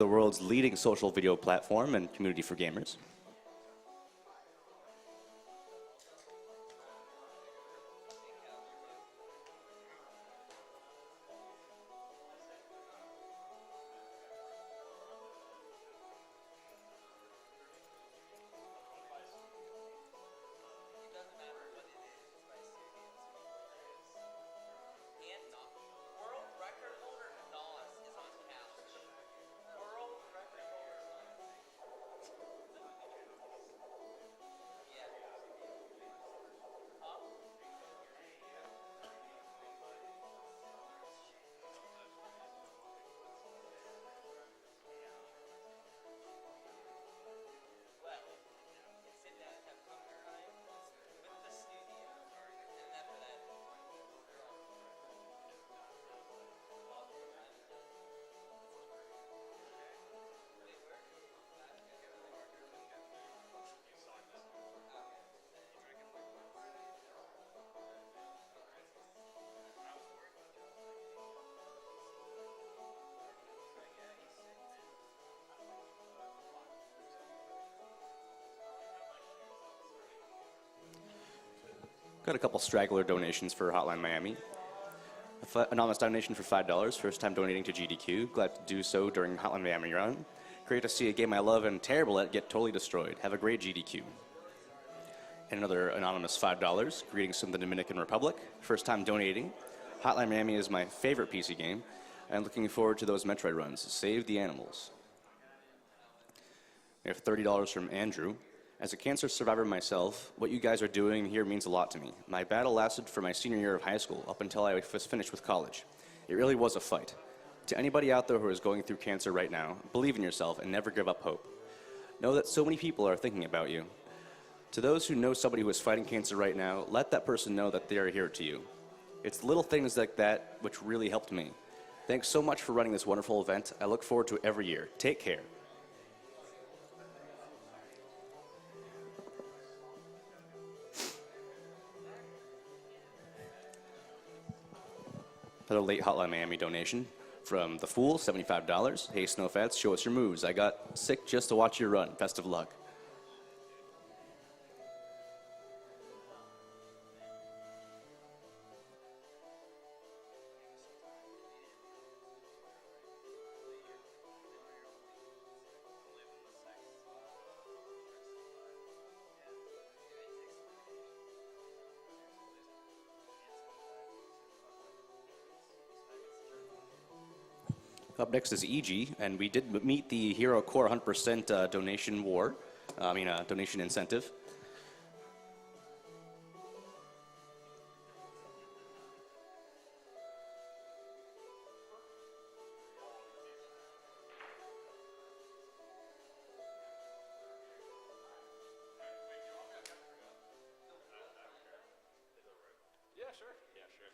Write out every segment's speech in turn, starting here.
the world's leading social video platform and community for gamers. Got a couple straggler donations for Hotline Miami. Anonymous donation for $5, first time donating to GDQ. Glad to do so during Hotline Miami run. Great to see a game I love and terrible at get totally destroyed. Have a great GDQ. And another anonymous $5. Greetings from the Dominican Republic. First time donating. Hotline Miami is my favorite PC game. And looking forward to those Metroid runs. Save the animals. We have $30 from Andrew. As a cancer survivor myself, what you guys are doing here means a lot to me. My battle lasted for my senior year of high school up until I was finished with college. It really was a fight. To anybody out there who is going through cancer right now, believe in yourself and never give up hope. Know that so many people are thinking about you. To those who know somebody who is fighting cancer right now, let that person know that they are here to you. It's little things like that which really helped me. Thanks so much for running this wonderful event. I look forward to it every year. Take care. Another late Hotline Miami donation from The Fool, $75. Hey, Snowfats, show us your moves. I got sick just to watch you run. Best of luck. Up next is EG, and we did meet the Hero Core 100% donation war, donation incentive. Yeah, sure. Yeah, sure.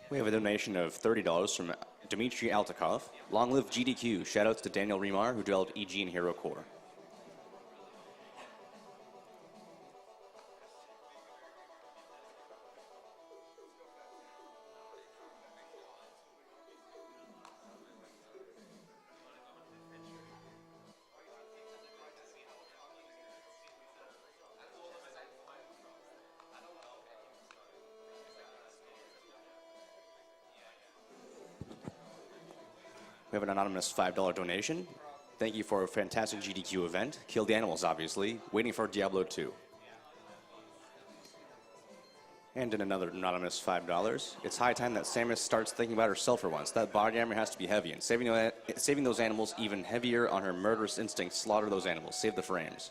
We have a donation of $30 from Dmitry Altakov. Long live GDQ. Shoutouts to Daniel Remar, who developed EG and Hero Core. We have an anonymous $5 donation. Thank you for a fantastic GDQ event. Kill the animals, obviously. Waiting for Diablo 2. And in another anonymous $5. It's high time that Samus starts thinking about herself for once. That body armor has to be heavy, and saving those animals even heavier on her murderous instinct. Slaughter those animals. Save the frames.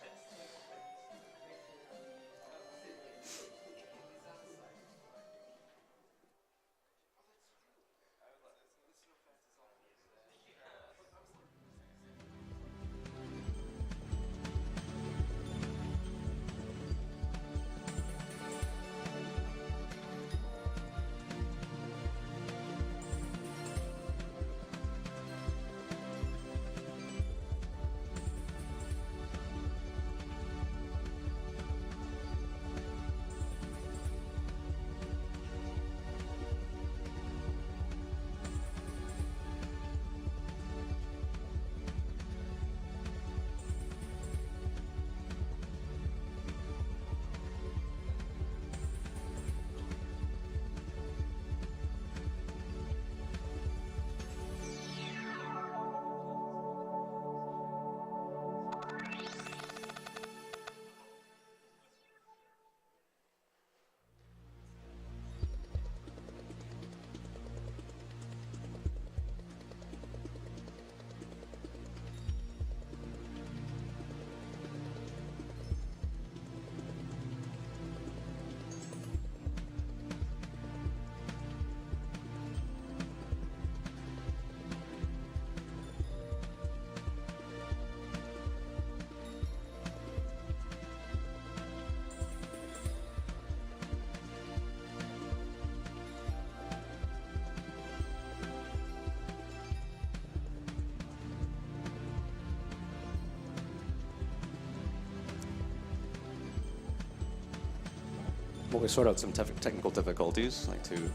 Well, we sort out some technical difficulties. I'd like to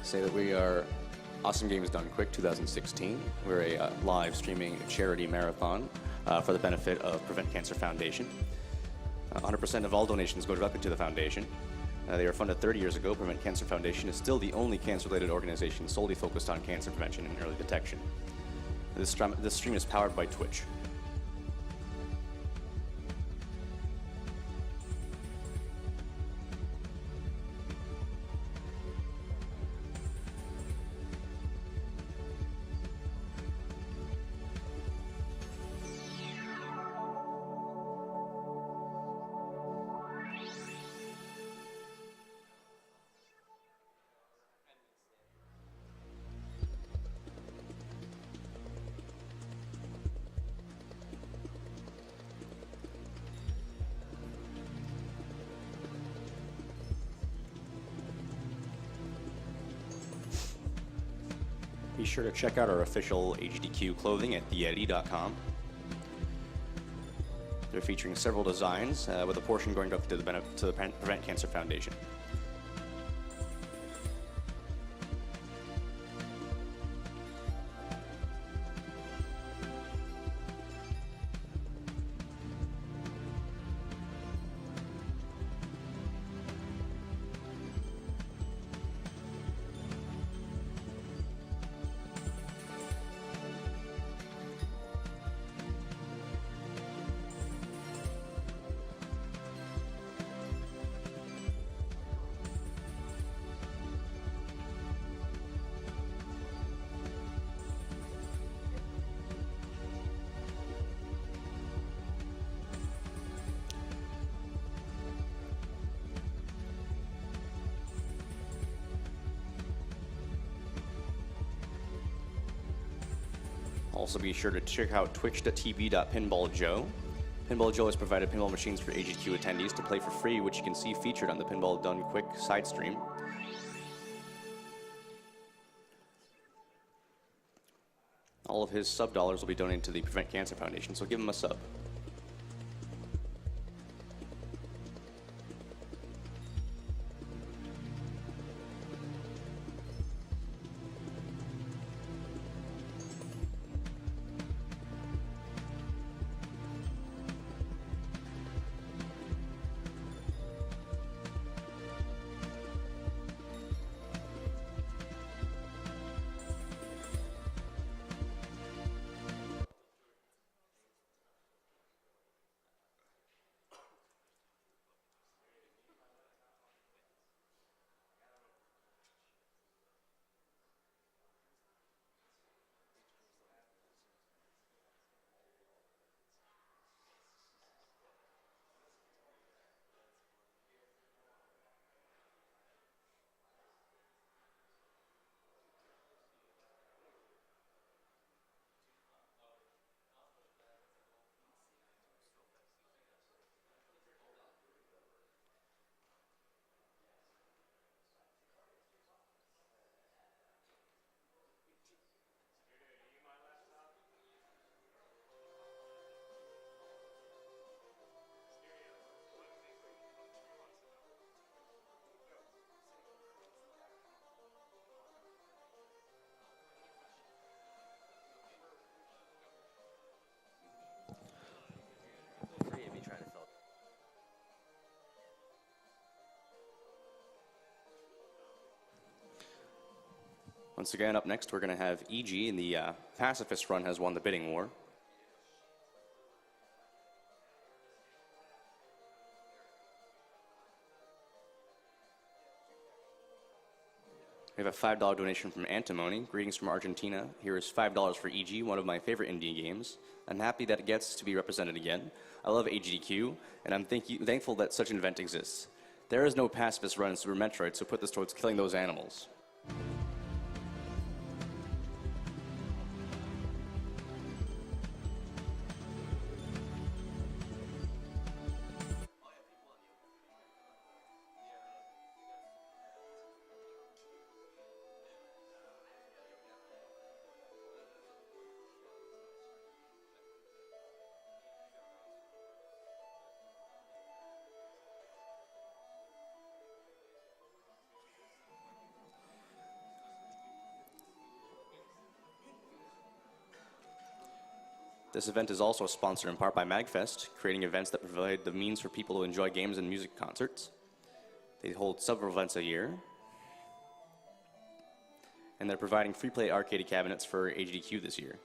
say that we are Awesome Games Done Quick 2016. We're a live streaming charity marathon for the benefit of Prevent Cancer Foundation. 100% of all donations go directly to the foundation. They were funded 30 years ago. Prevent Cancer Foundation is still the only cancer-related organization solely focused on cancer prevention and early detection. This stream is powered by Twitch. Be sure to check out our official HDQ clothing at theyeti.com. They're featuring several designs, with a portion going directly to the Prevent Cancer Foundation. Also be sure to check out twitch.tv.pinballjoe. Pinball Joe has provided pinball machines for HQ attendees to play for free, which you can see featured on the Pinball Done Quick side stream. All of his sub dollars will be donated to the Prevent Cancer Foundation, so give him a sub. Once again, up next, we're going to have EG, and the pacifist run has won the bidding war. We have a $5 donation from Antimony. Greetings from Argentina. Here is $5 for EG, one of my favorite indie games. I'm happy that it gets to be represented again. I love AGDQ, and I'm thankful that such an event exists. There is no pacifist run in Super Metroid, so put this towards killing those animals. This event is also sponsored in part by MagFest, creating events that provide the means for people to enjoy games and music concerts. They hold several events a year, and they're providing free play arcade cabinets for HDQ this year.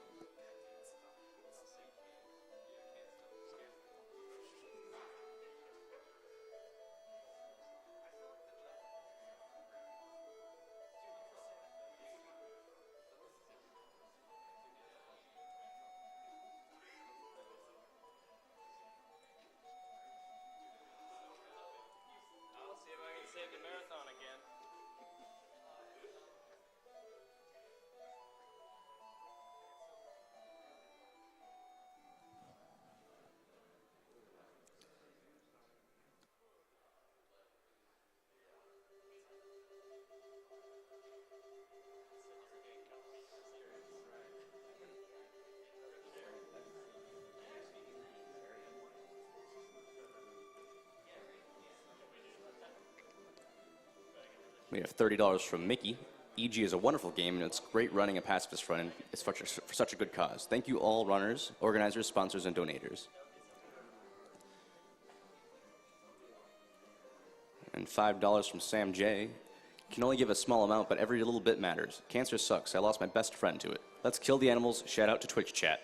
Save the marathon again. We have $30 from Mickey. EG is a wonderful game, and it's great running a pacifist run. It's for such a good cause. Thank you all runners, organizers, sponsors, and donators. And $5 from Sam J. Can only give a small amount, but every little bit matters. Cancer sucks. I lost my best friend to it. Let's kill the animals. Shout out to Twitch chat.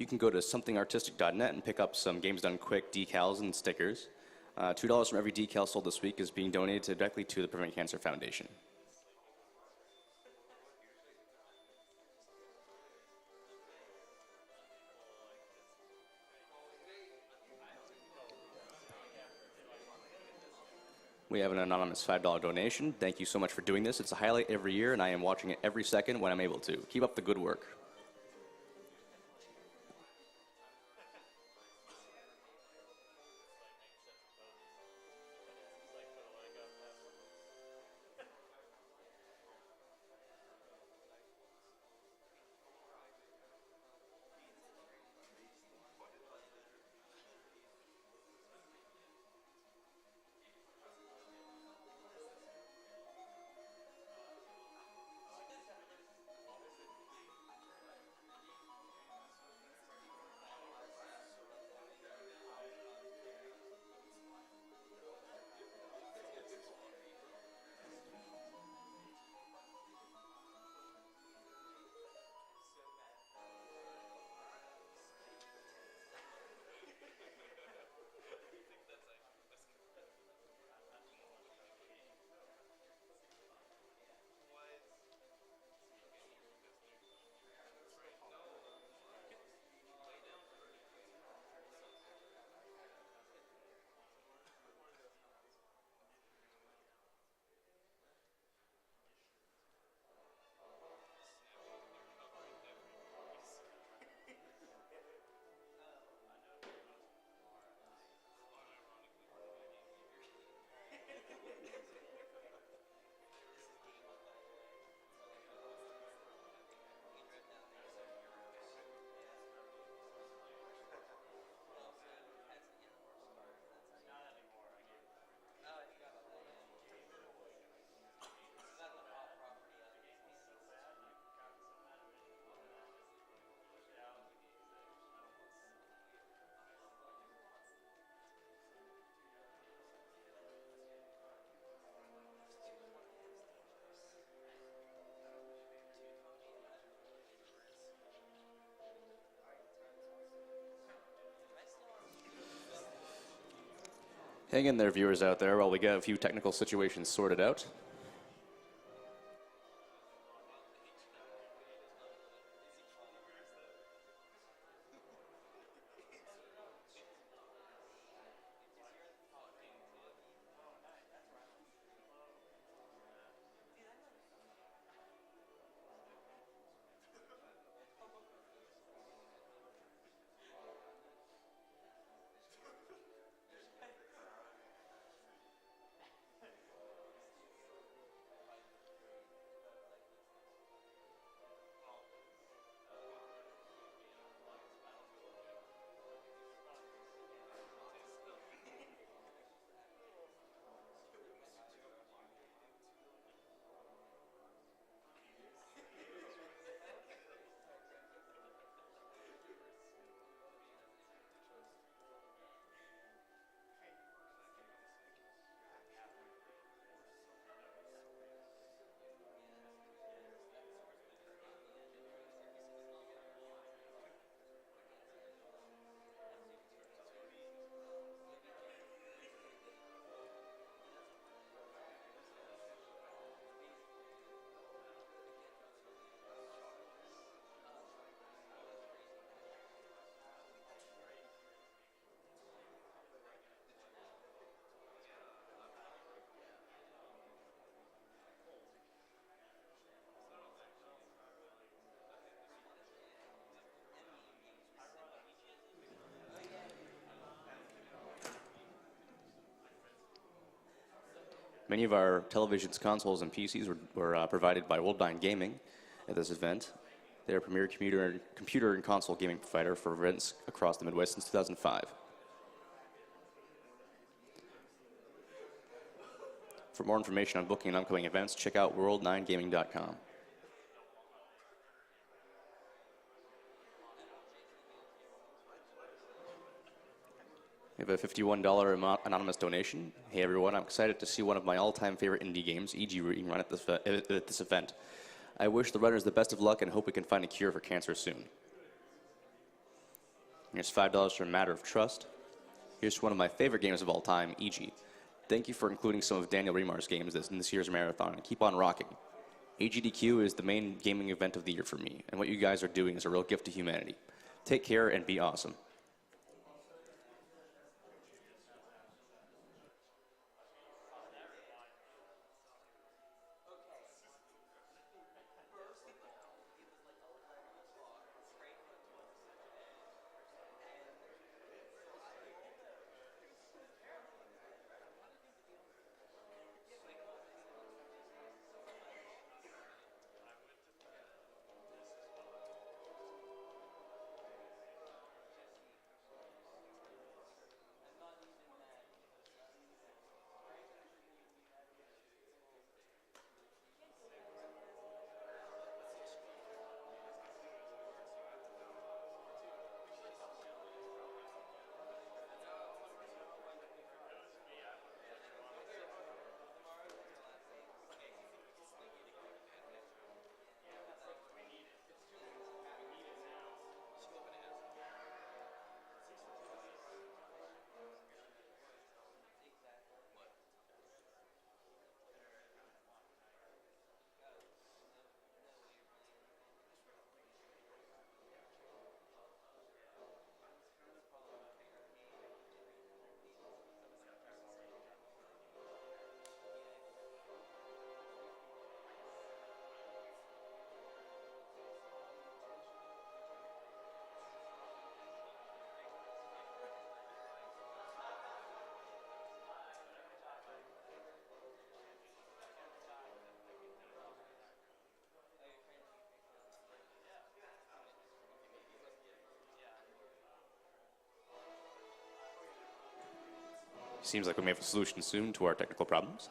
You can go to somethingartistic.net and pick up some Games Done Quick decals and stickers. $2 from every decal sold this week is being donated directly to the Prevent Cancer Foundation. We have an anonymous $5 donation. Thank you so much for doing this. It's a highlight every year, and I am watching it every second when I'm able to. Keep up the good work. Hang in there, viewers out there, while we get a few technical situations sorted out. Many of our televisions, consoles, and PCs were provided by Worldline Gaming at this event. They're a premier computer and console gaming provider for events across the Midwest since 2005. For more information on booking and upcoming events, check out world9gaming.com. We have a $51 anonymous donation. Hey everyone, I'm excited to see one of my all-time favorite indie games, E.G. being run at this event. I wish the runners the best of luck and hope we can find a cure for cancer soon. Here's $5 for Matter of Trust. Here's one of my favorite games of all time, EG. Thank you for including some of Daniel Remar's games in this year's marathon, and keep on rocking. AGDQ is the main gaming event of the year for me, and what you guys are doing is a real gift to humanity. Take care and be awesome. Seems like we may have a solution soon to our technical problems.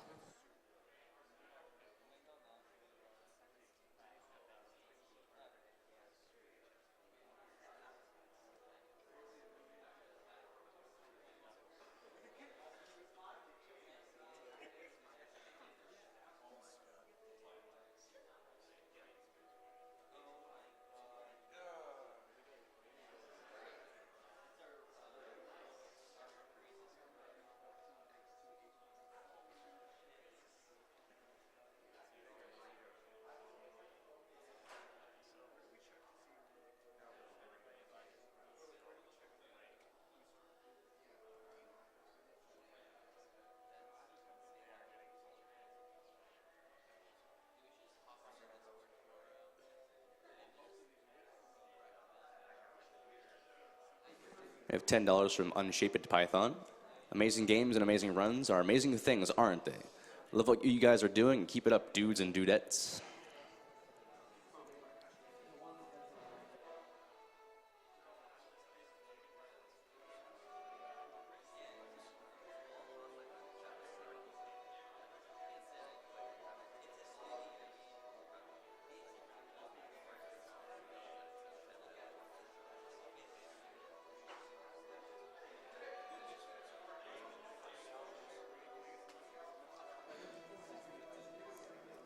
We have $10 from Unshaped Python. Amazing games and amazing runs are amazing things, aren't they? Love what you guys are doing. Keep it up, dudes and dudettes.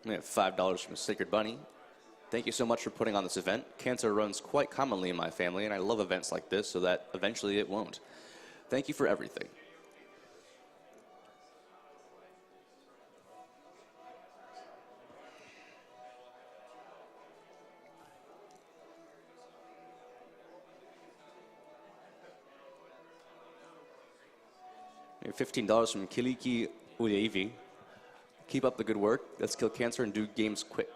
We have $5 from Sacred Bunny. Thank you so much for putting on this event. Cancer runs quite commonly in my family, and I love events like this so that eventually it won't. Thank you for everything. We have $15 from Kiliki Uleivi. Keep up the good work. Let's kill cancer and do games quick.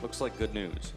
Looks like good news.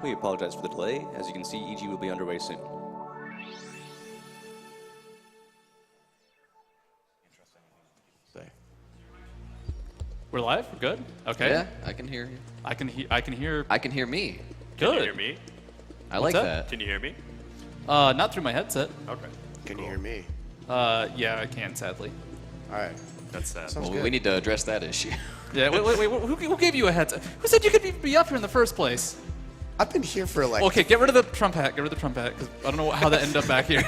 We apologize for the delay. As you can see, EG will be underway soon. We're live? We're good? Okay. Yeah, I can hear you. I can hear. I can hear me. Good. Can you hear me? I What's like that? that. Can you hear me? Not through my headset. Okay. Can you hear me? Yeah, I can, sadly. All right. That's sad. Sounds Well, good. we need to address that issue. Yeah, wait, who gave you a headset? Who said you could be up here in the first place? I've been here for like. Okay, get rid of the Trump hat. Get rid of the Trump hat, because I don't know how that ended up back here.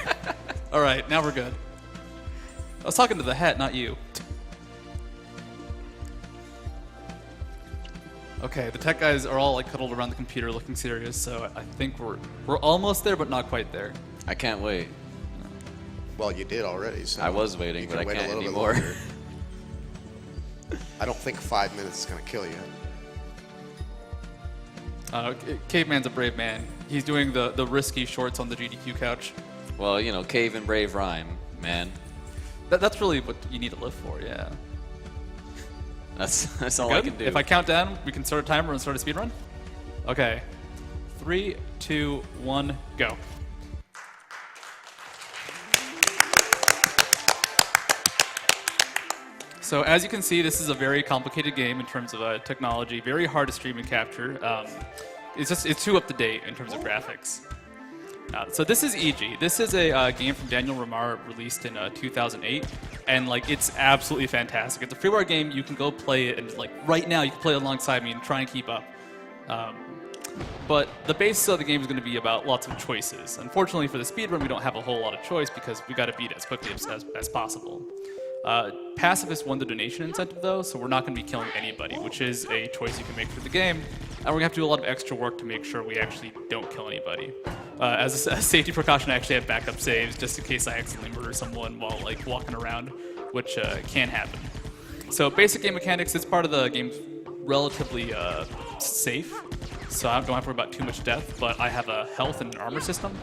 All right, now we're good. I was talking to the hat, not you. Okay, the tech guys are all like cuddled around the computer looking serious, so I think we're almost there, but not quite there. I can't wait. Well, you did already. So I was waiting, you but I can wait can't a little anymore. bit longer. I don't think 5 minutes is gonna kill you. Caveman's a brave man. He's doing the risky shorts on the GDQ couch. Well, you know, cave and brave rhyme, man. That's really what you need to live for, yeah. That's all I can do. If I count down, we can start a timer and start a speed run? Okay. 3, 2, 1, go. So as you can see, this is a very complicated game in terms of technology, very hard to stream and capture. It's too up to date in terms of graphics. So this is EG. This is a game from Daniel Ramar released in 2008, and like it's absolutely fantastic. It's a freeware game. You can go play it, and like right now you can play it alongside me and try and keep up. But the basis of the game is going to be about lots of choices. Unfortunately for the speedrun, we don't have a whole lot of choice because we got to beat it as quickly as possible. Pacifist won the donation incentive though, so we're not going to be killing anybody, which is a choice you can make for the game. And we're going to have to do a lot of extra work to make sure we actually don't kill anybody. As a safety precaution, I actually have backup saves just in case I accidentally murder someone while like walking around, which can happen. So basic game mechanics, this part of the game's relatively safe, so I don't have to worry about too much death, but I have a health and an armor system.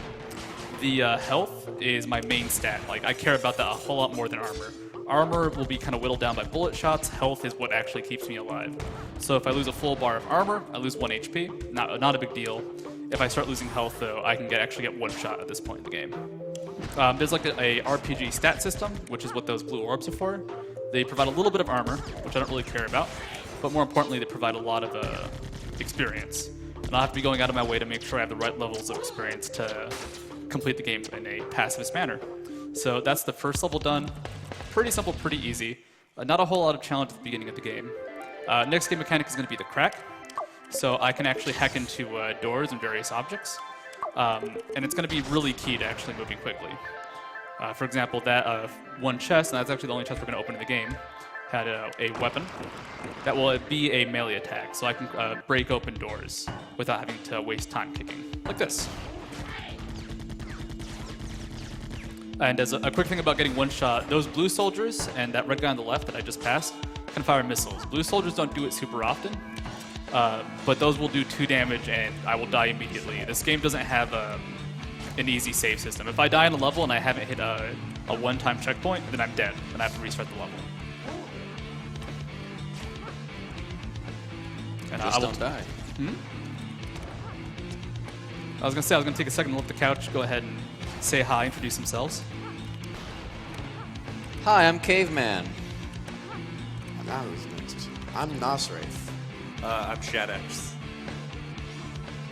The health is my main stat. Like I care about that a whole lot more than armor. Armor will be kind of whittled down by bullet shots. Health is what actually keeps me alive. So if I lose a full bar of armor, I lose 1 HP. Not a big deal. If I start losing health, though, I can actually get one shot at this point in the game. There's like a RPG stat system, which is what those blue orbs are for. They provide a little bit of armor, which I don't really care about. But more importantly, they provide a lot of experience. And I'll have to be going out of my way to make sure I have the right levels of experience to complete the game in a pacifist manner. So that's the first level done. Pretty simple, pretty easy. Not a whole lot of challenge at the beginning of the game. Next game mechanic is going to be the crack. So I can actually hack into doors and various objects. And it's going to be really key to actually moving quickly. For example, that one chest, and that's actually the only chest we're going to open in the game, had a weapon that will be a melee attack. So I can break open doors without having to waste time kicking, like this. And as a quick thing about getting one shot, those blue soldiers and that red guy on the left that I just passed can fire missiles. Blue soldiers don't do it super often, but those will do 2 damage and I will die immediately. This game doesn't have an easy save system. If I die in a level and I haven't hit a one-time checkpoint, then I'm dead, and I have to restart the level. And Just don't die. I was going to say, I was going to take a second to look at the couch, go ahead and say hi, introduce themselves. Hi, I'm Caveman. Now who's next? I'm Nosraith. I'm Shadex.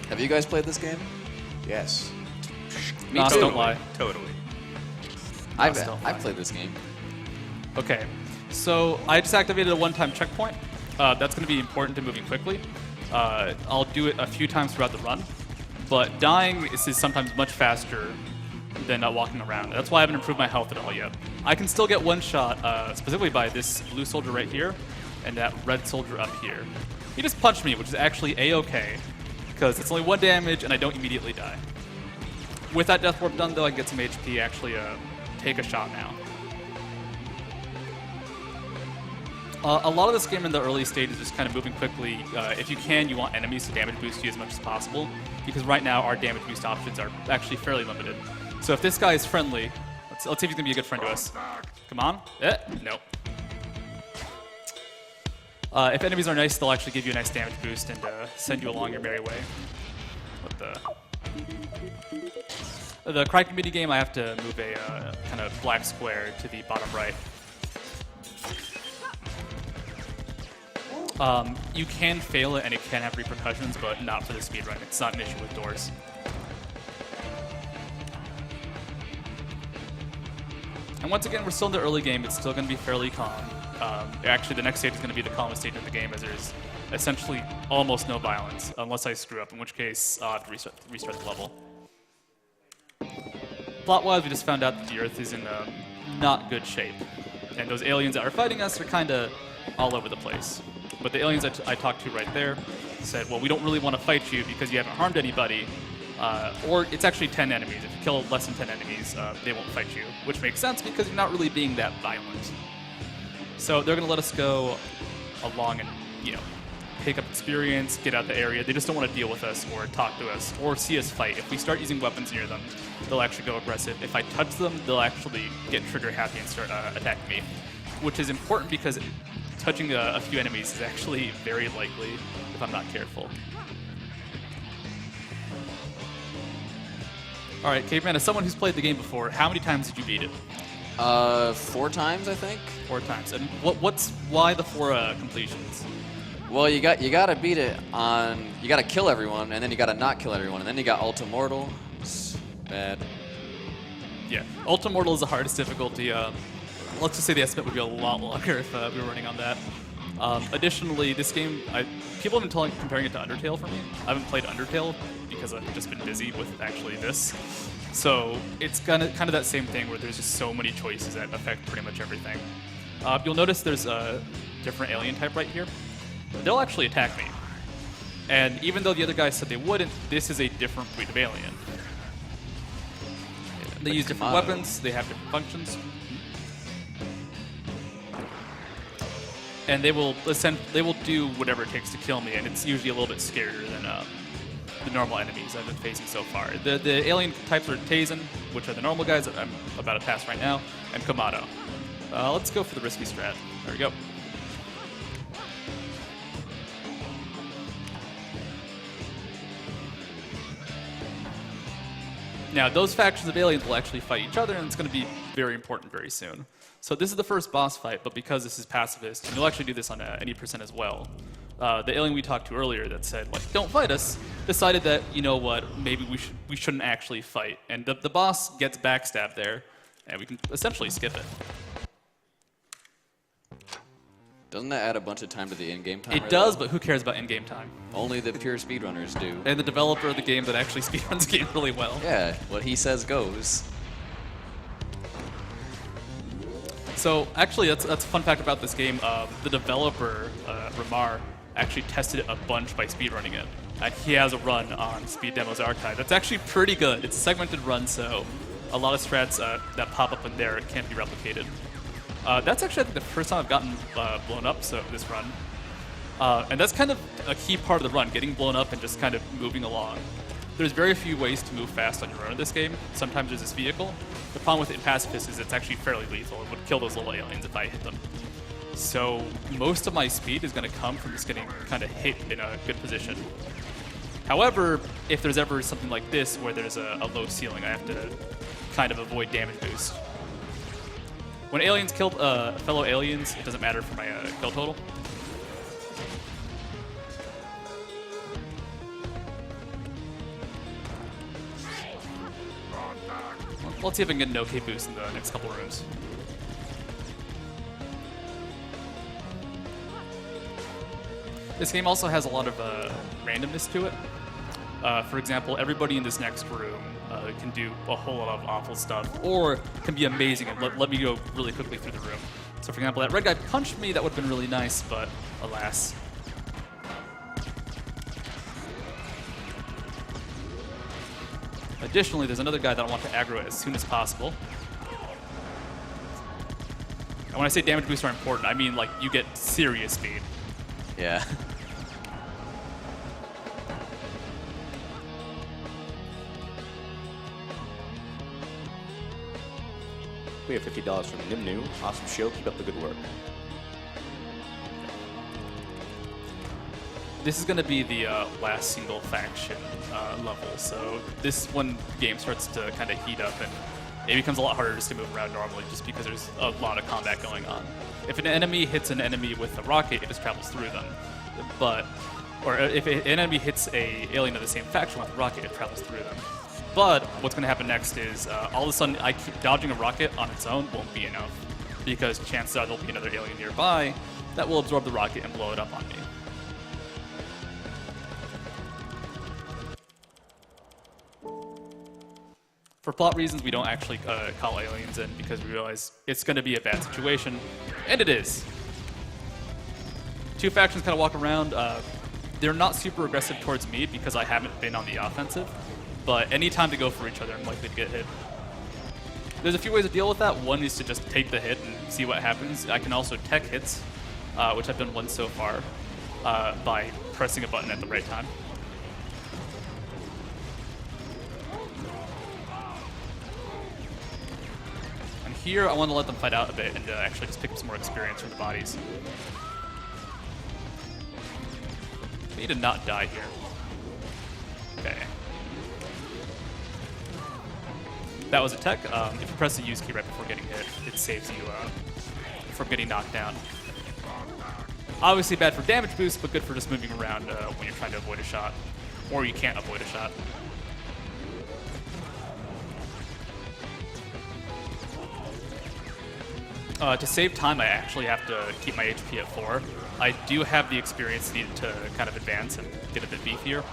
Have you guys played this game? Yes. Me Nos, too. don't lie. Totally. I've don't lie. played this game. Okay, so I just activated a one-time checkpoint. That's going to be important to moving quickly. I'll do it a few times throughout the run, but dying is sometimes much faster than walking around. That's why I haven't improved my health at all yet. I can still get one shot, specifically by this blue soldier right here, and that red soldier up here. He just punched me, which is actually a-okay, because it's only 1 damage and I don't immediately die. With that death warp done, though, I can get some HP, actually take a shot now. A lot of this game in the early stages is kind of moving quickly. If you can, you want enemies to damage boost you as much as possible, because right now our damage boost options are actually fairly limited. So if this guy is friendly, let's see if he's going to be a good friend to us. Come on. Nope. If enemies are nice, they'll actually give you a nice damage boost and send you along your merry way. The Cry Committee game, I have to move a kind of black square to the bottom right. You can fail it and it can have repercussions, but not for the speedrun. It's not an issue with doors. And once again, we're still in the early game. It's still going to be fairly calm. Actually, the next stage is going to be the calmest stage of the game, as there's essentially almost no violence, unless I screw up, in which case I'll have to restart the level. Plot-wise, we just found out that the Earth is in not good shape. And those aliens that are fighting us are kind of all over the place. But the aliens I talked to right there said, well, we don't really want to fight you because you haven't harmed anybody. Or it's actually 10 enemies. If you kill less than 10 enemies, they won't fight you. Which makes sense because you're not really being that violent. So they're going to let us go along and, pick up experience, get out the area. They just don't want to deal with us or talk to us or see us fight. If we start using weapons near them, they'll actually go aggressive. If I touch them, they'll actually get trigger happy and start attacking me. Which is important because touching a few enemies is actually very likely if I'm not careful. All right, Caveman, as someone who's played the game before, how many times did you beat it? 4 times, I think. 4 times. And why the 4 completions? Well, you gotta beat it on. You gotta kill everyone, and then you gotta not kill everyone, and then you got Ultimortal. It's bad. Yeah, Ultimortal is the hardest difficulty. Let's just say the estimate would be a lot longer if we were running on that. Additionally, this game, people have been comparing it to Undertale for me. I haven't played Undertale because I've just been busy with actually this. So it's kind of that same thing where there's just so many choices that affect pretty much everything. You'll notice there's a different alien type right here. They'll actually attack me. And even though the other guys said they wouldn't, this is a different breed of alien. They use different weapons, they have different functions. And they will do whatever it takes to kill me, and it's usually a little bit scarier than the normal enemies I've been facing so far. The alien types are Tazen, which are the normal guys that I'm about to pass right now, and Kamado. Let's go for the risky strat. There we go. Now, those factions of aliens will actually fight each other, and it's going to be very important very soon. So this is the first boss fight, but because this is pacifist, and you'll actually do this on any percent as well, the alien we talked to earlier that said, like, don't fight us, decided that, you know what, maybe we shouldn't actually fight. And the boss gets backstabbed there, and we can essentially skip it. Doesn't that add a bunch of time to the in-game time? It does, but who cares about in-game time? Only the pure speedrunners do. And the developer of the game that actually speedruns the game really well. Yeah, what he says goes. So actually, that's a fun fact about this game. The developer, Ramar, actually tested it a bunch by speedrunning it. He has a run on Speed Demos Archive. That's actually pretty good. It's a segmented run, so a lot of strats that pop up in there can't be replicated. That's actually, I think, the first time I've gotten blown up this run. And that's kind of a key part of the run, getting blown up and just kind of moving along. There's very few ways to move fast on your own in this game. Sometimes there's this vehicle. The problem with it in Pacifist is it's actually fairly lethal. It would kill those little aliens if I hit them. So most of my speed is going to come from just getting kind of hit in a good position. However, if there's ever something like this where there's a low ceiling, I have to kind of avoid damage boost. When aliens kill fellow aliens, it doesn't matter for my kill total. Let's see if I can get an okay boost in the next couple rooms. This game also has a lot of randomness to it. For example, everybody in this next room can do a whole lot of awful stuff, or can be amazing. And let me go really quickly through the room. So for example, that red guy punched me, that would have been really nice, but alas. Additionally, there's another guy that I want to aggro as soon as possible. And when I say damage boosts are important, I mean like you get serious speed. Yeah. We have $50 from Nimnu. Awesome show. Keep up the good work. This is going to be the last single faction level, so this when the game starts to kind of heat up and it becomes a lot harder just to move around normally just because there's a lot of combat going on. If an enemy hits an enemy with a rocket, it just travels through them. Or if an enemy hits an alien of the same faction with a rocket, it travels through them. But what's going to happen next is all of a sudden dodging a rocket on its own won't be enough because chances are there'll be another alien nearby that will absorb the rocket and blow it up on me. For plot reasons, we don't actually call aliens in because we realize it's going to be a bad situation, and it is. Two factions kind of walk around. They're not super aggressive towards me because I haven't been on the offensive, but anytime they go for each other, I'm likely to get hit. There's a few ways to deal with that. One is to just take the hit and see what happens. I can also tech hits, which I've done once so far, by pressing a button at the right time. Here, I want to let them fight out a bit and actually just pick up some more experience from the bodies. We need to not die here. Okay. That was a tech. If you press the use key right before getting hit, it saves you from getting knocked down. Obviously bad for damage boost, but good for just moving around when you're trying to avoid a shot. Or you can't avoid a shot. To save time, I actually have to keep my HP at 4. I do have the experience needed to kind of advance and get a bit beefier,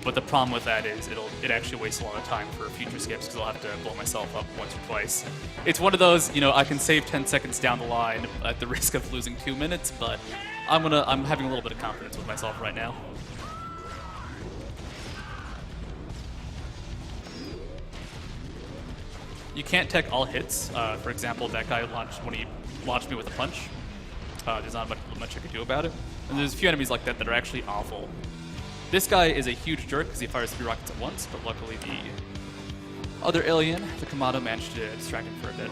but the problem with that is it actually wastes a lot of time for future skips because I'll have to blow myself up once or twice. It's one of those, you know, I can save 10 seconds down the line at the risk of losing 2 minutes, but I'm having a little bit of confidence with myself right now. You can't tech all hits. For example, that guy when he launched me with a punch. There's not much I could do about it. And there's a few enemies like that that are actually awful. This guy is a huge jerk because he fires 3 rockets at once, but luckily the other alien, the Kamado, managed to distract him for a bit.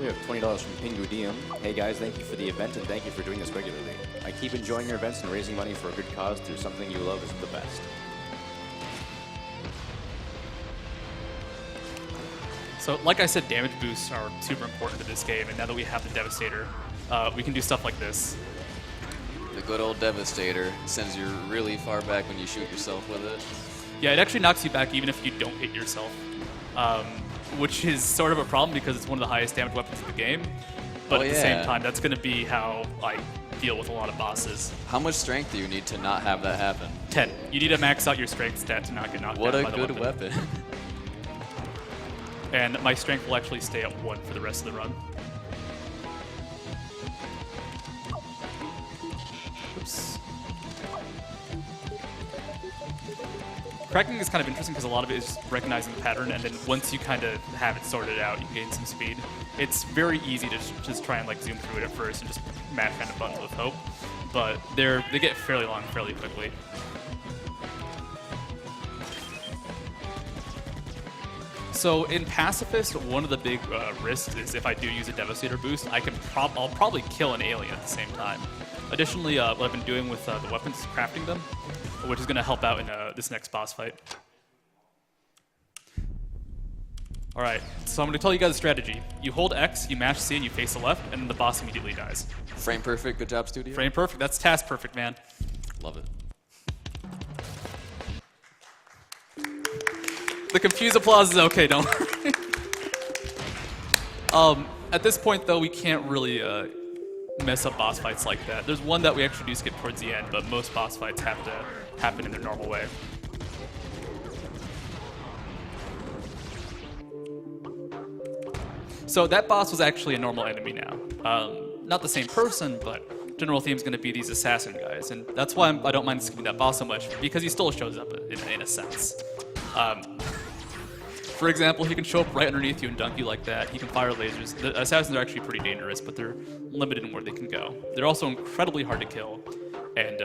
We have $20 from Pingu Diem. Hey guys, thank you for the event and thank you for doing this regularly. I keep enjoying your events and raising money for a good cause through something you love is the best. So, like I said, damage boosts are super important to this game, and now that we have the Devastator, we can do stuff like this. The good old Devastator sends you really far back when you shoot yourself with it. Yeah, it actually knocks you back even if you don't hit yourself, which is sort of a problem because it's one of the highest damage weapons in the game. But at the same time, that's going to be how I deal with a lot of bosses. How much strength do you need to not have that happen? 10. You need to max out your strength stat to not get knocked down by the weapon. What a good weapon. And my strength will actually stay at 1 for the rest of the run. Oops. Cracking is kind of interesting because a lot of it is recognizing the pattern, and then once you kind of have it sorted out, you can gain some speed. It's very easy to just try and like zoom through it at first and just mash kind of buttons with hope, but they get fairly long fairly quickly. So in Pacifist, one of the big risks is if I do use a Devastator boost, I'll probably kill an alien at the same time. Additionally, what I've been doing with the weapons is crafting them, which is going to help out in this next boss fight. All right, so I'm going to tell you guys a strategy. You hold X, you mash C, and you face the left, and then the boss immediately dies. Frame perfect. Good job, studio. Frame perfect. That's task perfect, man. Love it. The confused applause is okay, don't worry. At this point, though, we can't really mess up boss fights like that. There's one that we actually do skip towards the end, but most boss fights have to happen in their normal way. So that boss was actually a normal enemy now. Not the same person, but general theme is going to be these assassin guys, and that's why I don't mind skipping that boss so much, because he still shows up in a sense. For example, he can show up right underneath you and dunk you like that. He can fire lasers. The assassins are actually pretty dangerous, but they're limited in where they can go. They're also incredibly hard to kill, and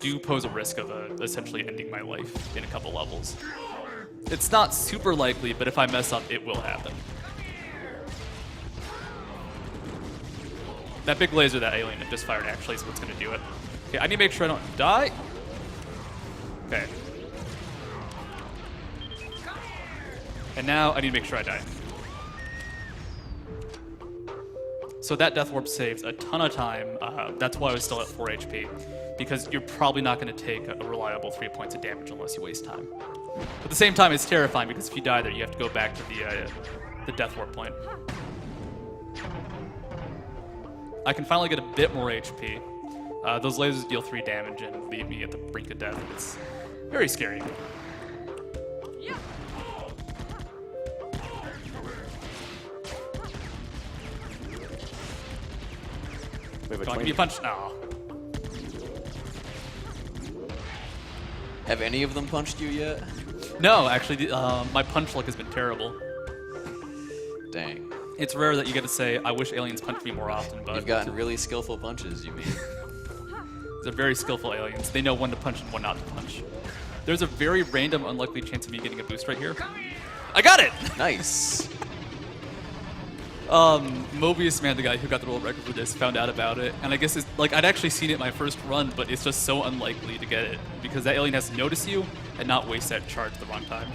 do pose a risk of essentially ending my life in a couple levels. It's not super likely, but if I mess up, it will happen. That big laser that alien had just fired actually is what's going to do it. Okay, I need to make sure I don't die. Okay. And now I need to make sure I die. So that death warp saves a ton of time. That's why I was still at 4 HP. Because you're probably not going to take a reliable 3 points of damage unless you waste time. But at the same time, it's terrifying because if you die there, you have to go back to the death warp point. I can finally get a bit more HP. Those lasers deal 3 damage and leave me at the brink of death. It's very scary. Come on, give me a punch. No. Have any of them punched you yet? No, actually, my punch luck has been terrible. Dang. It's rare that you get to say, I wish aliens punched me more often, but... You've gotten really skillful punches, you mean? They're very skillful aliens. They know when to punch and when not to punch. There's a very random, unlikely chance of me getting a boost right here. I got it! Nice. Mobius Man, the guy who got the world record for this, found out about it, and I guess it's like I'd actually seen it my first run, but it's just so unlikely to get it because that alien has to notice you and not waste that charge at the wrong time.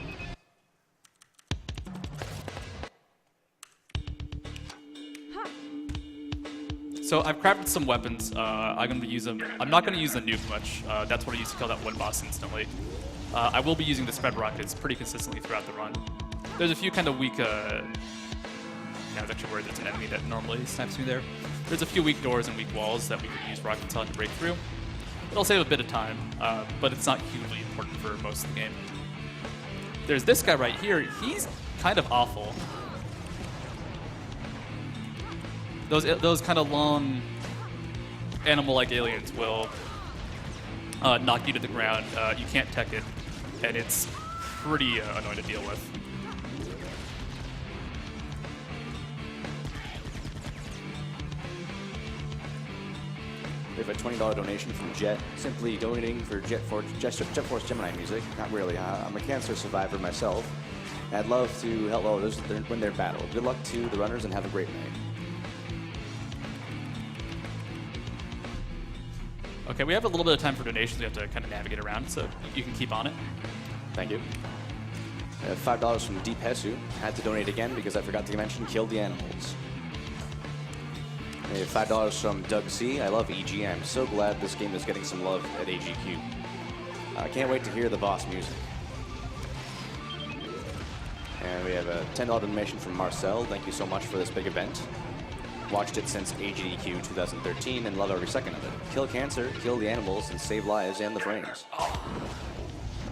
So I've crafted some weapons. I'm gonna use them. I'm not gonna use the nuke much. That's what I use to kill that one boss instantly. I will be using the spread rockets pretty consistently throughout the run. There's a few kind of weak. Yeah, I was actually worried there's an enemy that normally snipes me there. There's a few weak doors and weak walls that we could use rockets on to break through. It'll save a bit of time, but it's not hugely important for most of the game. There's this guy right here. He's kind of awful. Those kind of long animal-like aliens will knock you to the ground. You can't tech it, and it's pretty annoying to deal with. We have a $20 donation from Jet, simply donating for Jet Force Gemini music. Not really. I'm a cancer survivor myself. I'd love to help others win their battle. Good luck to the runners and have a great night. Okay, we have a little bit of time for donations. We have to kind of navigate around, so you can keep on it. Thank you. I have $5 from Deep Hesu. Had to donate again because I forgot to mention Kill the Animals. I have $5 from Doug C. I love EG. I'm so glad this game is getting some love at AGQ. I can't wait to hear the boss music. And we have a $10 donation from Marcel. Thank you so much for this big event. Watched it since AGDQ 2013 and love every second of it. Kill cancer, kill the animals, and save lives and the frames.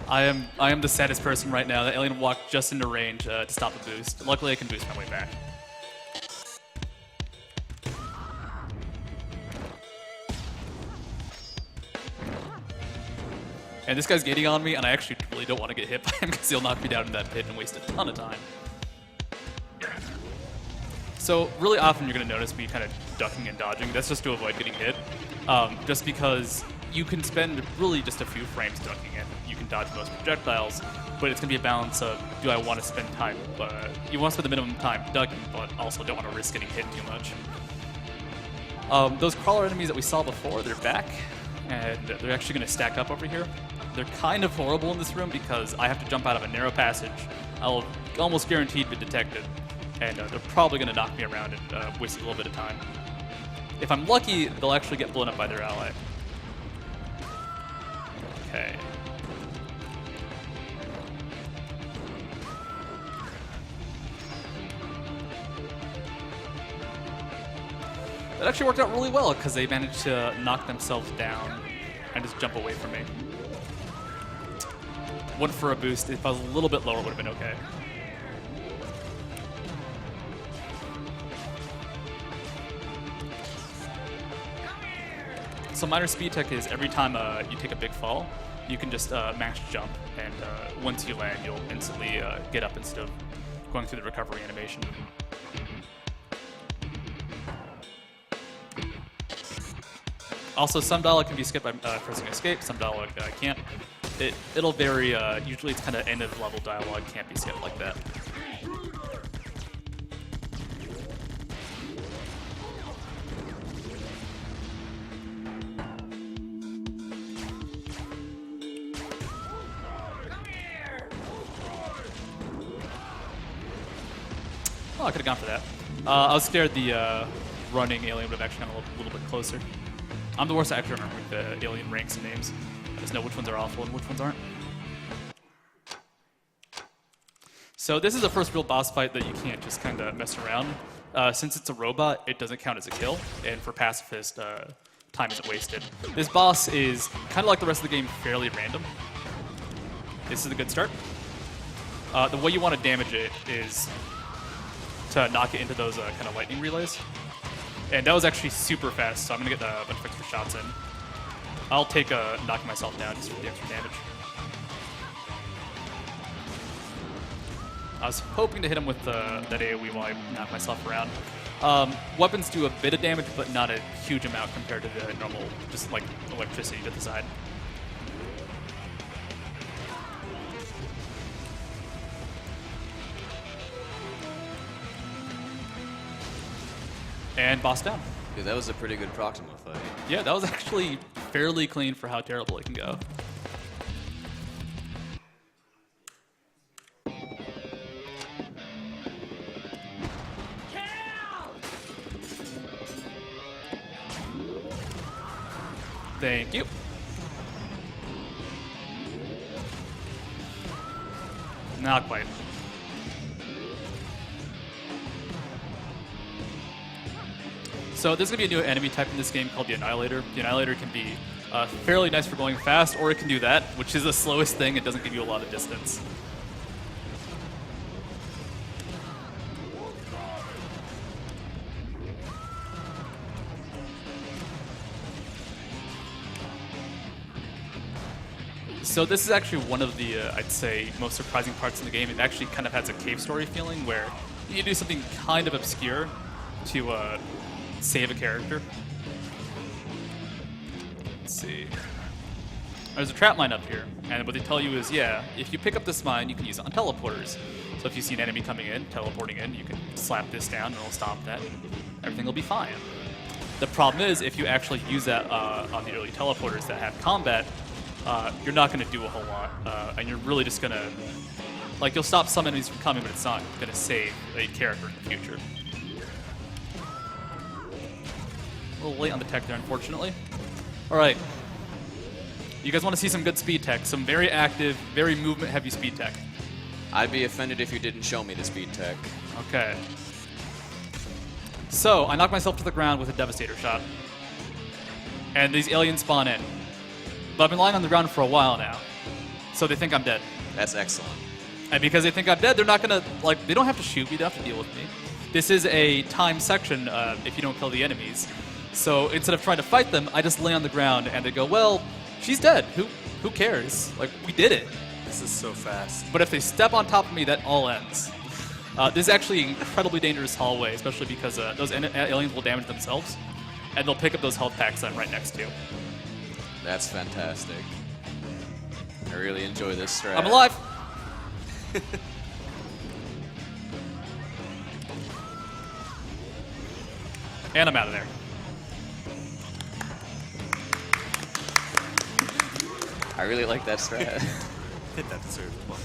I am the saddest person right now. The alien walked just into range to stop the boost. Luckily, I can boost my way back. And this guy's gating on me, and I actually really don't want to get hit by him because he'll knock me down in that pit and waste a ton of time. So really often you're going to notice me kind of ducking and dodging. That's just to avoid getting hit. Just because you can spend really just a few frames ducking in. You can dodge most projectiles, but it's going to be a balance of, do I want to spend time? You want to spend the minimum time ducking, but also don't want to risk getting hit too much. Those crawler enemies that we saw before, they're back, and they're actually going to stack up over here. They're kind of horrible in this room because I have to jump out of a narrow passage. I'll almost guaranteed be detected, and they're probably going to knock me around and waste a little bit of time. If I'm lucky, they'll actually get blown up by their ally. Okay. That actually worked out really well because they managed to knock themselves down and just jump away from me. Went for a boost. If I was a little bit lower, it would have been okay. So minor speed tech is every time you take a big fall, you can just mash jump, and once you land, you'll instantly get up instead of going through the recovery animation. Also, some dialogue can be skipped by pressing escape, some dialogue can't. It'll vary. Usually it's kind of end of level dialogue can't be skipped like that. Oh, I could have gone for that. I was scared the running alien would have actually gone a little bit closer. I'm the worst at actually remembering the alien ranks and names. I just know which ones are awful and which ones aren't. So this is the first real boss fight that you can't just kind of mess around. Since it's a robot, it doesn't count as a kill, and for pacifist, time isn't wasted. This boss is kind of like the rest of the game, fairly random. This is a good start. The way you want to damage it is to knock it into those kind of lightning relays. And that was actually super fast, so I'm going to get a bunch of extra shots in. I'll take knocking myself down just for the extra damage. I was hoping to hit him with that AoE while I knock myself around. Weapons do a bit of damage, but not a huge amount compared to the normal, just like electricity to the side. And boss down. Dude, that was a pretty good Proxima fight. Yeah, that was actually fairly clean for how terrible it can go. Thank you. Not quite. So there's going to be a new enemy type in this game called the Annihilator. The Annihilator can be fairly nice for going fast, or it can do that, which is the slowest thing. It doesn't give you a lot of distance. So this is actually one of the, I'd say, most surprising parts in the game. It actually kind of has a cave story feeling where you do something kind of obscure to save a character. Let's see. There's a trap mine up here, and what they tell you is, yeah, if you pick up this mine, you can use it on teleporters. So if you see an enemy coming in, teleporting in, you can slap this down and it'll stop that, and everything will be fine. The problem is, if you actually use that on the early teleporters that have combat, you're not going to do a whole lot, and you're really just going to, like, you'll stop some enemies from coming, but it's not going to save a character in the future. A little late on the tech there, unfortunately. All right. You guys want to see some good speed tech, some very active, very movement-heavy speed tech. I'd be offended if you didn't show me the speed tech. Okay. So, I knocked myself to the ground with a Devastator shot. And these aliens spawn in. But I've been lying on the ground for a while now. So they think I'm dead. That's excellent. And because they think I'm dead, they're not going to, like, they don't have to shoot me, they don't have to deal with me. This is a time section if you don't kill the enemies. So instead of trying to fight them, I just lay on the ground and they go, well, she's dead. Who cares? Like, we did it. This is so fast. But if they step on top of me, that all ends. This is actually an incredibly dangerous hallway, especially because those aliens will damage themselves, and they'll pick up those health packs I'm right next to. That's fantastic. I really enjoy this strat. I'm alive! And I'm out of there. I really like that strat. I think that deserves one.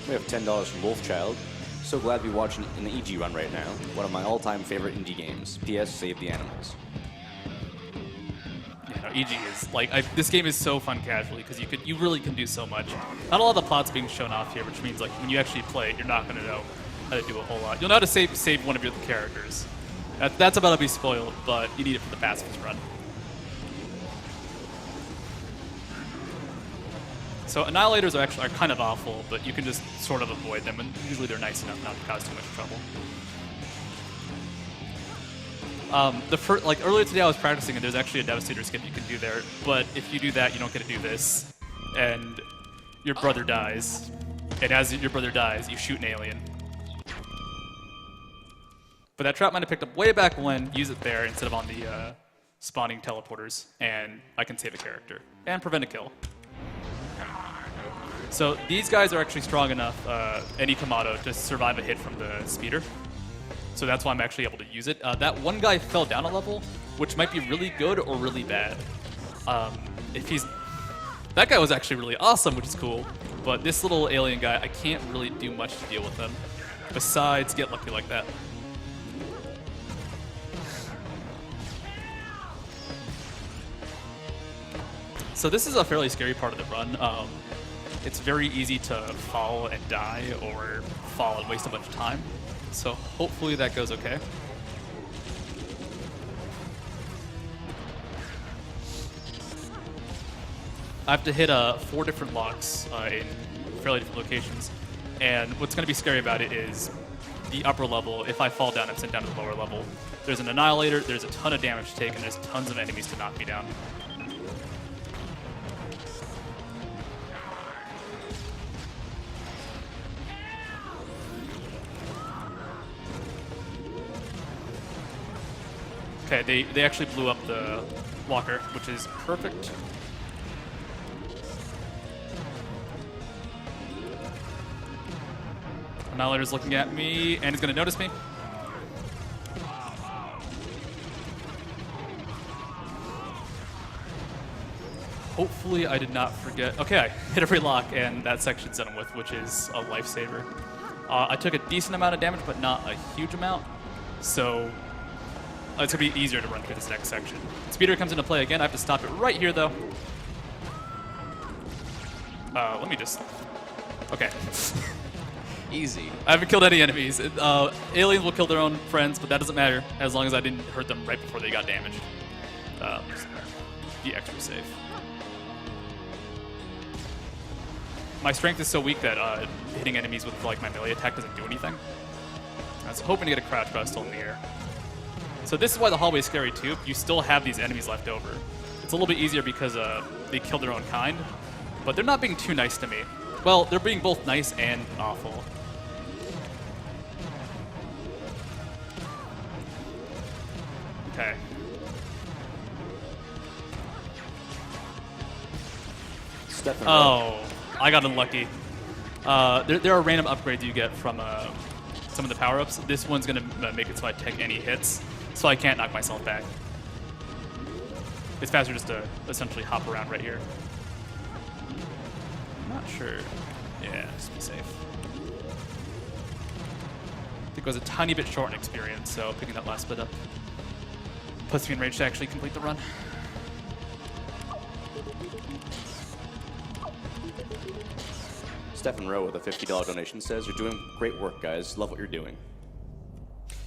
We have $10 from Wolfchild. So glad to be watching an EG run right now. One of my all-time favorite indie games. PS, Save the Animals. Yeah, EG is like this game is so fun casually because you really can do so much. Not a lot of the plots being shown off here, which means like when you actually play it, you're not gonna know how to do a whole lot. You'll know how to save one of your characters. That's about to be spoiled, but you need it for the pacifist run. So Annihilators are kind of awful, but you can just sort of avoid them, and usually they're nice enough not to cause too much trouble. Like earlier today I was practicing, and there's actually a Devastator skip you can do there, but if you do that, you don't get to do this, and your brother dies. And as your brother dies, you shoot an alien. But that trap might have picked up way back when, use it there instead of on the spawning teleporters, and I can save a character and prevent a kill. So these guys are actually strong enough, any Kamado, to survive a hit from the speeder. So that's why I'm actually able to use it. That one guy fell down a level, which might be really good or really bad. That guy was actually really awesome, which is cool. But this little alien guy, I can't really do much to deal with him, besides get lucky like that. So this is a fairly scary part of the run. It's very easy to fall and die or fall and waste a bunch of time. So hopefully that goes okay. I have to hit 4 different locks in fairly different locations. And what's going to be scary about it is the upper level. If I fall down, I'm sent down to the lower level. There's an Annihilator, there's a ton of damage to take, and there's tons of enemies to knock me down. Okay, they actually blew up the walker, which is perfect. Annihilator's looking at me, and he's going to notice me. Hopefully I did not forget. Okay, I hit every lock, and that section's done with, which is a lifesaver. I took a decent amount of damage, but not a huge amount, so it's going to be easier to run through this next section. Speeder comes into play again. I have to stop it right here, though. Let me just... Okay. Easy. I haven't killed any enemies. Aliens will kill their own friends, but that doesn't matter as long as I didn't hurt them right before they got damaged. Just be extra safe. My strength is so weak that hitting enemies with like my melee attack doesn't do anything. I was hoping to get a crouch, but I was still in the air. So this is why the hallway is scary too. You still have these enemies left over. It's a little bit easier because they kill their own kind, but they're not being too nice to me. Well, they're being both nice and awful. Okay. Oh, I got unlucky. There are random upgrades you get from some of the power-ups. This one's going to make it so I take any hits, so I can't knock myself back. It's faster just to essentially hop around right here. I'm not sure. Yeah, just be safe. I think it was a tiny bit short in experience, so picking that last bit up puts me in range to actually complete the run. Stephen Rowe with a $50 donation says, "You're doing great work, guys. Love what you're doing."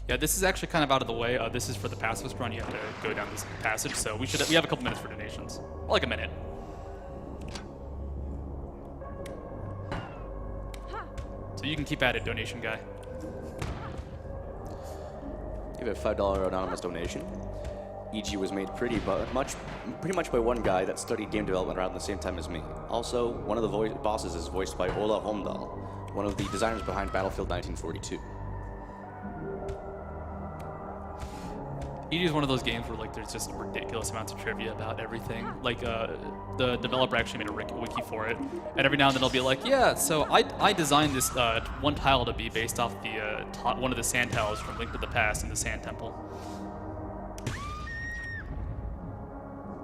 Yeah, this is actually kind of out of the way. This is for the pacifist run. You have to go down this passage, so we have a couple minutes for donations. Like a minute. So you can keep at it, donation guy. You have a $5 anonymous donation. EG was made pretty much by one guy that studied game development around the same time as me. Also, one of the bosses is voiced by Ola Holmdahl, one of the designers behind Battlefield 1942. EG is one of those games where like there's just ridiculous amounts of trivia about everything. Like the developer actually made a wiki for it, and every now and then they'll be like, yeah, so I designed this one tile to be based off the one of the sand tiles from Link to the Past in the Sand Temple.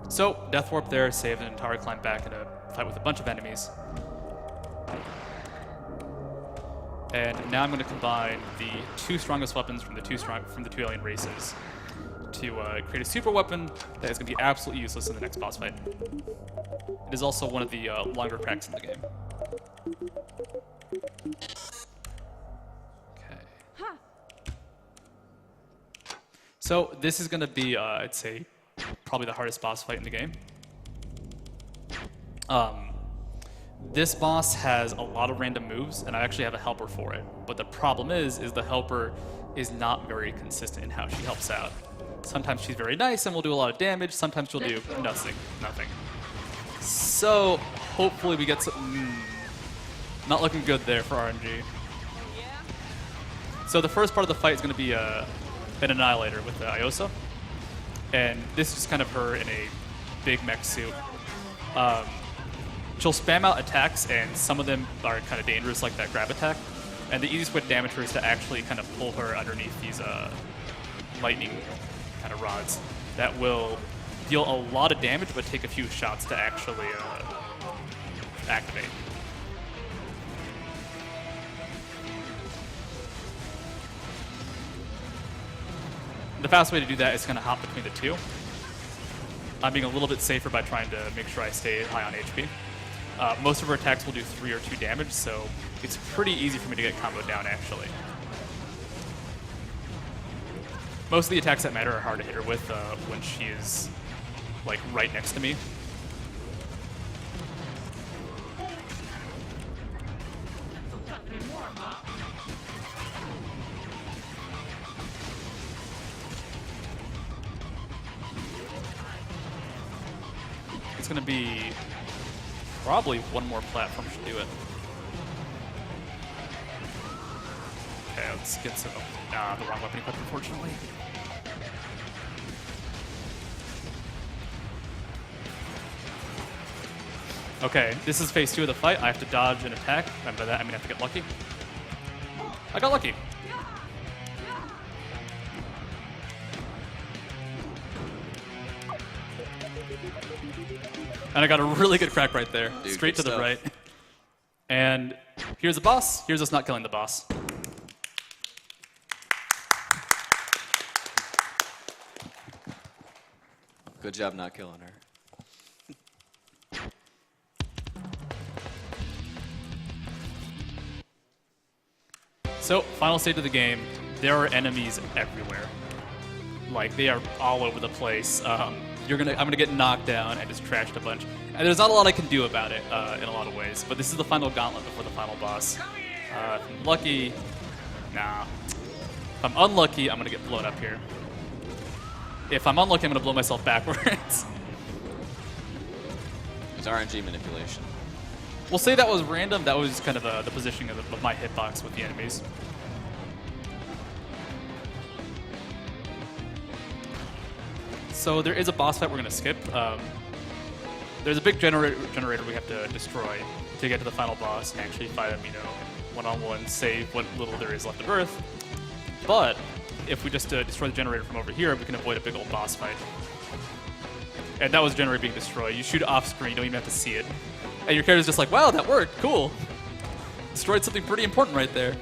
So Death Warp there, saved an entire climb back in a fight with a bunch of enemies. And now I'm going to combine the two strongest weapons from the two alien races to create a super weapon that is going to be absolutely useless in the next boss fight. It is also one of the longer cracks in the game. Okay. So this is going to be, I'd say, probably the hardest boss fight in the game. This boss has a lot of random moves, and I actually have a helper for it. But the problem is the helper is not very consistent in how she helps out. Sometimes she's very nice and will do a lot of damage. Sometimes she'll do nothing. So hopefully we get some. Not looking good there for RNG. So the first part of the fight is going to be an Annihilator with Iosa. And this is just kind of her in a big mech suit. She'll spam out attacks, and some of them are kind of dangerous, like that grab attack. And the easiest way to damage her is to actually kind of pull her underneath these lightning kind of rods that will deal a lot of damage, but take a few shots to actually activate. The fast way to do that is kind of hop between the two. I'm being a little bit safer by trying to make sure I stay high on HP. Most of her attacks will do 3 or 2 damage, so it's pretty easy for me to get comboed down, actually. Most of the attacks that matter are hard to hit her with when she is, like, right next to me. It's going to be probably one more platform should do it. Okay, let's get some. The wrong weapon equipped, unfortunately. Okay, this is phase 2 of the fight. I have to dodge an attack, and by that I mean I have to get lucky. I got lucky. And I got a really good crack right there. Dude, straight to good the stuff. right. And here's the boss. Here's us not killing the boss. Good job not killing her. So, final stage of the game, there are enemies everywhere. Like, they are all over the place. I'm gonna get knocked down and just trashed a bunch. And there's not a lot I can do about it in a lot of ways, but this is the final gauntlet before the final boss. If I'm lucky, nah. If I'm unlucky, I'm gonna get blown up here. If I'm unlucky, I'm gonna blow myself backwards. It's RNG manipulation. We'll say that was random. That was kind of the positioning of my hitbox with the enemies. So there is a boss fight we're going to skip. There's a big generator we have to destroy to get to the final boss and actually fight him, one-on-one, save what little there is left of Earth. But if we just destroy the generator from over here, we can avoid a big old boss fight. And that was the generator being destroyed. You shoot it off screen, you don't even have to see it. And your character's just like, wow, that worked, cool. Destroyed something pretty important right there.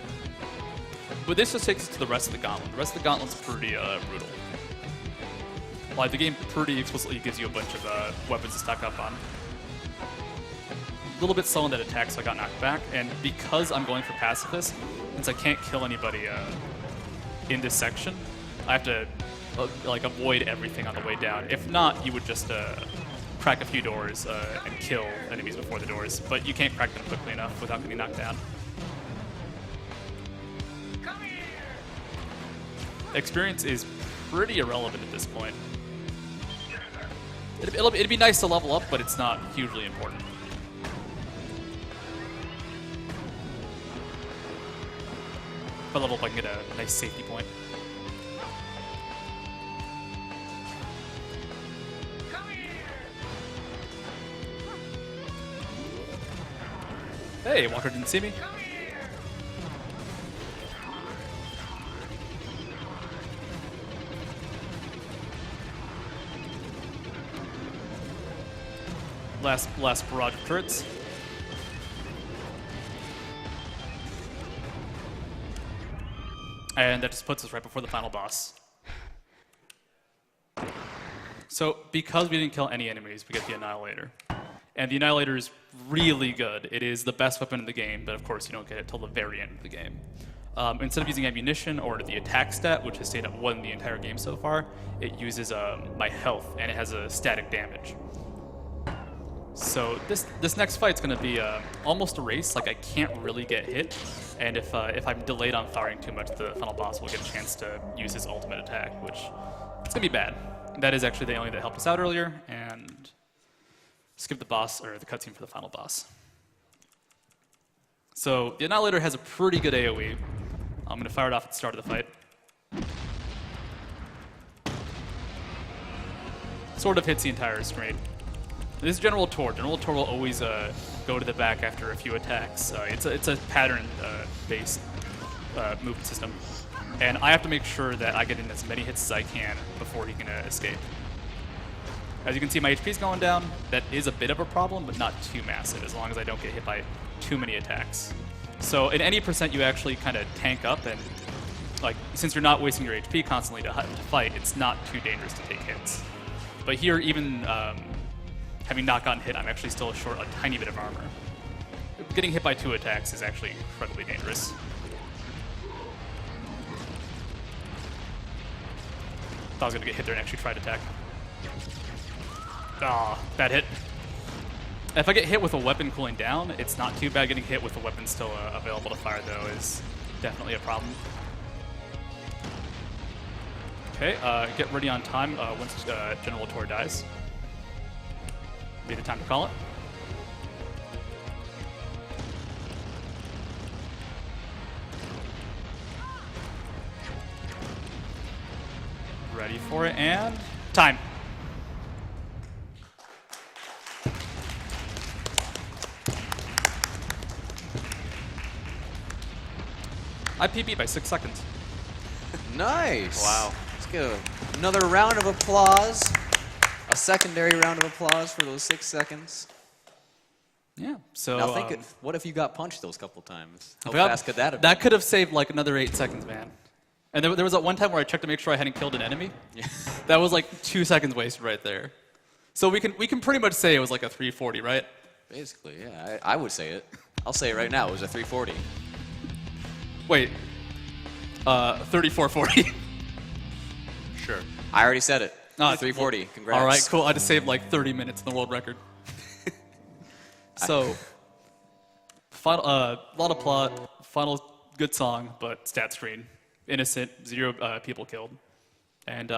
But this just takes us to the rest of the gauntlet. The rest of the gauntlet's pretty brutal. Like, the game pretty explicitly gives you a bunch of weapons to stock up on. A little bit slow on that attack, so I got knocked back. And because I'm going for pacifist, since I can't kill anybody in this section, I have to avoid everything on the way down. If not, you would just crack a few doors and kill enemies before the doors. But you can't crack them quickly enough without getting knocked down. Experience is pretty irrelevant at this point. It'd be nice to level up, but it's not hugely important. If I level up, I can get a nice safety point. Hey, Walker didn't see me. Last barrage of turrets. And that just puts us right before the final boss. So because we didn't kill any enemies, we get the Annihilator. And the Annihilator is really good. It is the best weapon in the game, but of course you don't get it till the very end of the game. Instead of using ammunition or the attack stat, which has stayed at 1 the entire game so far, it uses my health, and it has a static damage. So this next fight's going to be almost a race. Like, I can't really get hit, and if I'm delayed on firing too much, the final boss will get a chance to use his ultimate attack, which it's going to be bad. That is actually the only that helped us out earlier, and skip the boss, or the cutscene for the final boss. So the Annihilator has a pretty good AoE. I'm going to fire it off at the start of the fight. Sort of hits the entire screen. This is General Tor. General Tor will always go to the back after a few attacks. It's a pattern-based movement system. And I have to make sure that I get in as many hits as I can before he can escape. As you can see, my HP's going down. That is a bit of a problem, but not too massive, as long as I don't get hit by too many attacks. So in any percent, you actually kind of tank up, and like, since you're not wasting your HP constantly to fight, it's not too dangerous to take hits. But here, even having not gotten hit, I'm actually still short a tiny bit of armor. Getting hit by 2 attacks is actually incredibly dangerous. Thought I was going to get hit there and actually try to attack. Ah, bad hit. If I get hit with a weapon cooling down, it's not too bad. Getting hit with a weapon still available to fire, though, is definitely a problem. Okay, get ready on time once General Tor dies. Be the time to call it. Ready for it, and time. I PB'd by 6 seconds. Nice. Wow. Let's get another round of applause. A secondary round of applause for those 6 seconds. Yeah, so... Now think, what if you got punched those couple times? How Well, fast could that have been? That could have saved like another 8 seconds, man. And there was that one time where I checked to make sure I hadn't killed an enemy. Yeah. That was like 2 seconds wasted right there. So we can pretty much say it was like a 340, right? Basically, yeah. I would say it. I'll say it right now. It was a 340. Wait, 3440. Sure. I already said it. No, 340. Congrats. All right, cool. I just saved like 30 minutes in the world record. So, final, lot of plot, final good song, but stat screen. Innocent, 0 people killed. And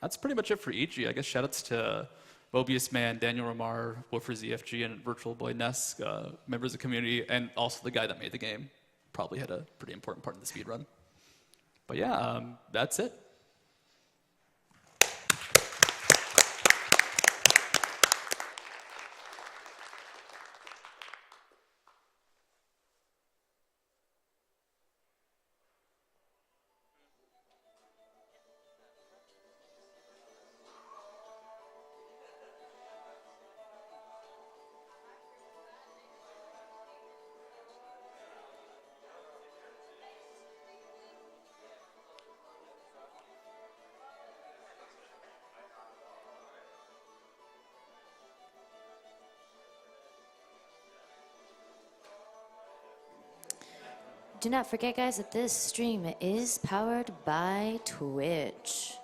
that's pretty much it for EG. I guess shoutouts to Mobius Man, Daniel Ramar, Woofer ZFG, and Virtual Boy Ness, members of the community, and also the guy that made the game. Probably had a pretty important part in the speedrun. But yeah, that's it. Do not forget, guys, that this stream is powered by Twitch.